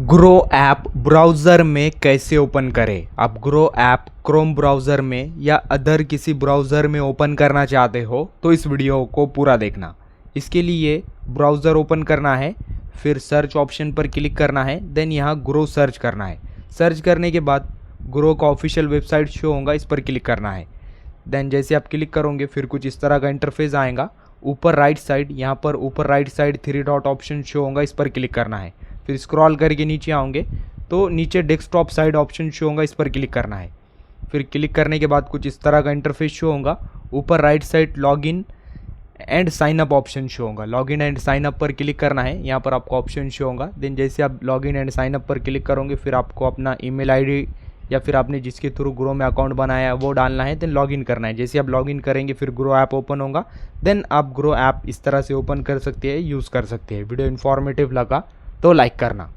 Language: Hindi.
ग्रो ऐप ब्राउज़र में कैसे ओपन करें। आप ग्रो ऐप क्रोम ब्राउज़र में या अदर किसी ब्राउज़र में ओपन करना चाहते हो तो इस वीडियो को पूरा देखना। इसके लिए ब्राउज़र ओपन करना है, फिर सर्च ऑप्शन पर क्लिक करना है, देन यहाँ ग्रो सर्च करना है। सर्च करने के बाद ग्रो का ऑफिशियल वेबसाइट शो होगा, इस पर क्लिक करना है। देन जैसे आप क्लिक करोगे फिर कुछ इस तरह का इंटरफेस आएगा। ऊपर राइट साइड, यहाँ पर ऊपर right side 3 dot option show होगा, इस पर क्लिक करना है। फिर स्क्रॉल करके नीचे आओगे तो नीचे डेस्कटॉप साइड ऑप्शन शो होगा, इस पर क्लिक करना है। फिर क्लिक करने के बाद कुछ इस तरह का इंटरफेस शो होगा। ऊपर right side login and sign up option show होगा, लॉगिन एंड साइन अप पर क्लिक करना है। यहाँ पर आपको ऑप्शन शो होगा। देन जैसे आप लॉगिन एंड साइन अप पर क्लिक करोगे फिर आपको अपना ईमेल आईडी या फिर आपने जिसके थ्रू ग्रो में अकाउंट बनाया है वो डालना है। देन लॉगिन करना है। जैसे आप लॉगिन करेंगे फिर ग्रो ऐप ओपन होगा। देन आप ग्रो ऐप इस तरह से ओपन कर सकते हैं, यूज़ कर सकते हैं। वीडियो इन्फॉर्मेटिव लगा तो लाइक करना।